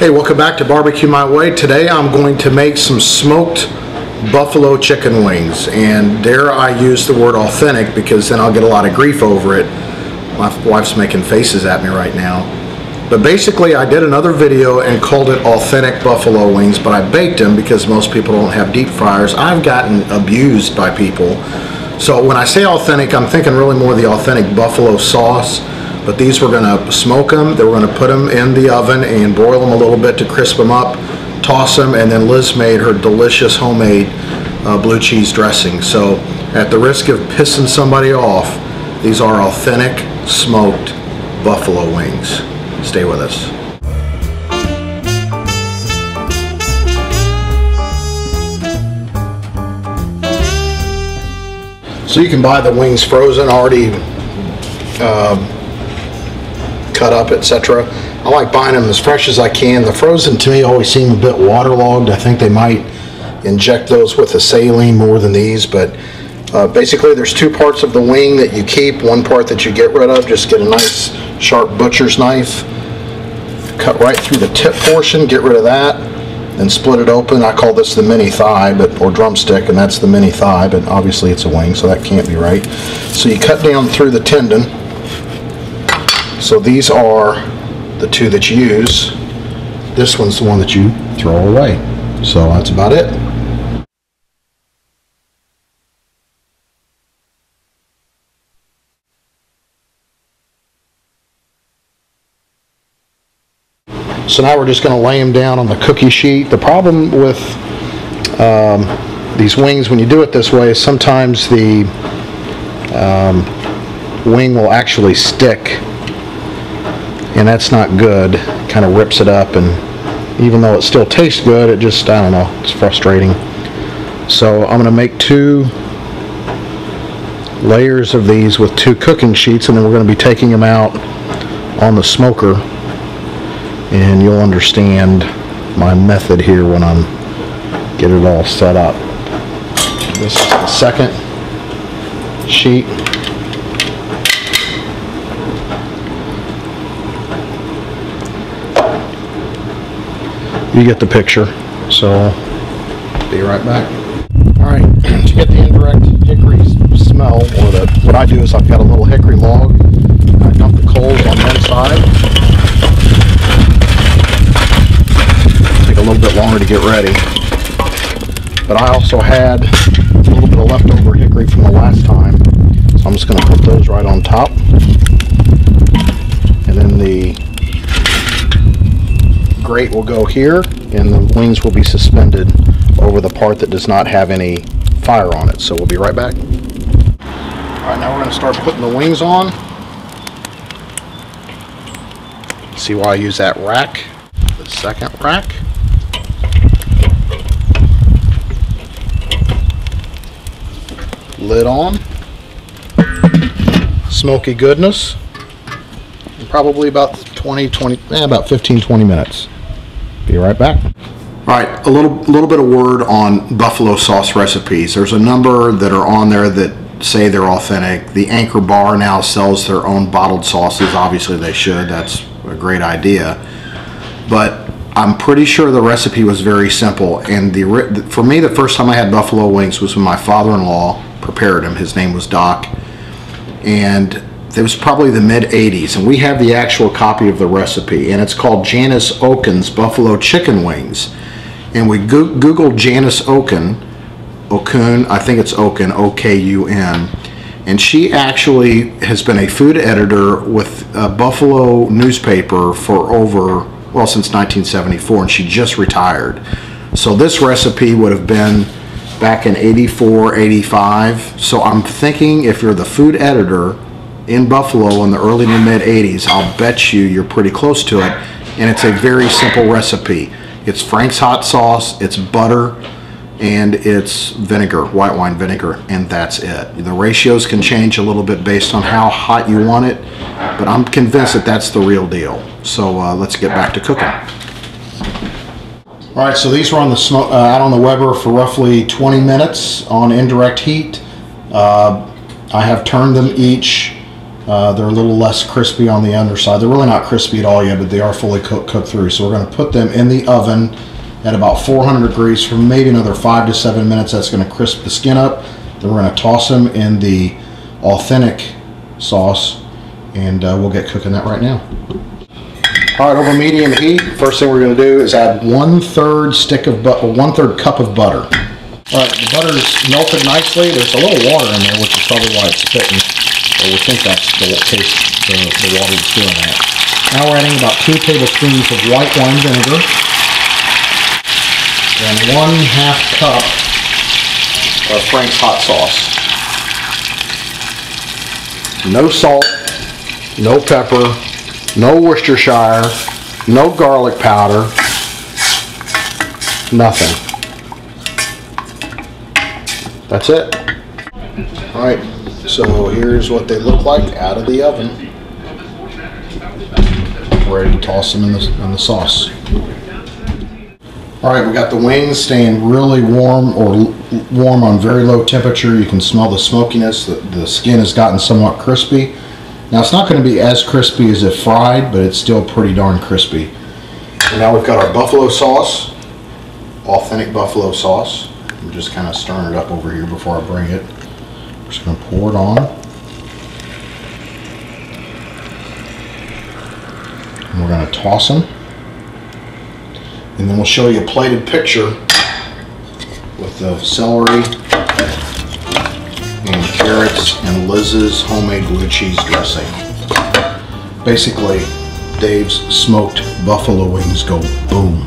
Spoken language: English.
Hey, welcome back to Barbecue My Way. Today I'm going to make some smoked buffalo chicken wings, and dare I use the word authentic because then I'll get a lot of grief over it. My wife's making faces at me right now. But basically I did another video and called it authentic buffalo wings, but I baked them because most people don't have deep fryers. I've gotten abused by people. So when I say authentic, I'm thinking really more the authentic buffalo sauce. But these, we're going to smoke them, then we're going to put them in the oven and broil them a little bit to crisp them up, toss them, and then Liz made her delicious homemade blue cheese dressing. So at the risk of pissing somebody off, these are authentic smoked buffalo wings. Stay with us. So you can buy the wings frozen, already cut up, etc. I like buying them as fresh as I can. The frozen to me always seem a bit waterlogged. I think they might inject those with a saline more than these, but basically there's two parts of the wing that you keep, one part that you get rid of. Just get a nice sharp butcher's knife, cut right through the tip portion, get rid of that, and split it open. I call this the mini thigh, or drumstick, and that's the mini thigh, but obviously it's a wing, so that can't be right. So you cut down through the tendon. So these are the two that you use. This one's the one that you throw away. So that's about it. So now we're just going to lay them down on the cookie sheet. The problem with these wings when you do it this way is sometimes the wing will actually stick, and that's not good. Kind of rips it up, and even though it still tastes good, it just, I don't know, it's frustrating. So I'm going to make two layers of these with two cooking sheets, and then we're going to be taking them out on the smoker, and you'll understand my method here when I'm get it all set up. This is the second sheet. You get the picture, so be right back. Alright, to get the indirect hickory smell, or what I do is I've got a little hickory log, and I dump the coals on one side. Take a little bit longer to get ready. But I also had a little bit of leftover hickory from the last time, so I'm just going to put those right on top. And then the grate will go here, and the wings will be suspended over the part that does not have any fire on it. So we'll be right back. Alright, now we're going to start putting the wings on. See why I use that rack, the second rack. Lid on. Smoky goodness. And probably about 15-20 minutes. Be right back. Alright, a little bit of word on buffalo sauce recipes. There's a number that are on there that say they're authentic. The Anchor Bar now sells their own bottled sauces. Obviously they should. That's a great idea. But I'm pretty sure the recipe was very simple. And for me, the first time I had buffalo wings was when my father-in-law prepared them. His name was Doc. And it was probably the mid-80s, and we have the actual copy of the recipe, and it's called Janice Okun's Buffalo Chicken Wings. And we Googled Janice Okun, I think it's Okun, O-K-U-N, and she actually has been a food editor with a Buffalo newspaper for since 1974, and she just retired. So this recipe would have been back in 84, 85. So I'm thinking if you're the food editor in Buffalo in the early to mid 80s, I'll bet you're pretty close to it. And it's a very simple recipe. It's Frank's hot sauce, it's butter, and it's vinegar, white wine vinegar, and that's it. The ratios can change a little bit based on how hot you want it, but I'm convinced that that's the real deal. So let's get back to cooking. All right, so these were on the out on the Weber for roughly 20 minutes on indirect heat. I have turned them each They're a little less crispy on the underside. They're really not crispy at all yet, but they are fully cooked through. So we're going to put them in the oven at about 400 degrees for maybe another 5 to 7 minutes. That's going to crisp the skin up. Then we're going to toss them in the authentic sauce, and we'll get cooking that right now. All right, over medium heat, first thing we're going to do is add 1/3 cup of butter. All right, the butter's melted nicely. There's a little water in there, which is probably why it's spitting. So we think that's the case, the water that's doing that. Now we're adding about 2 tablespoons of white wine vinegar and 1/2 cup of Frank's hot sauce. No salt, no pepper, no Worcestershire, no garlic powder, nothing. That's it. All right, so here's what they look like out of the oven. Ready to toss them in the sauce. All right, we got the wings staying really warm, or warm on very low temperature. You can smell the smokiness. The skin has gotten somewhat crispy. Now it's not going to be as crispy as if fried, but it's still pretty darn crispy. And now we've got our buffalo sauce, authentic buffalo sauce. I'm just kind of stirring it up over here before I bring it. I'm just going to pour it on. And we're going to toss them. And then we'll show you a plated picture with the celery and carrots and Liz's homemade blue cheese dressing. Basically, Dave's smoked buffalo wings go boom.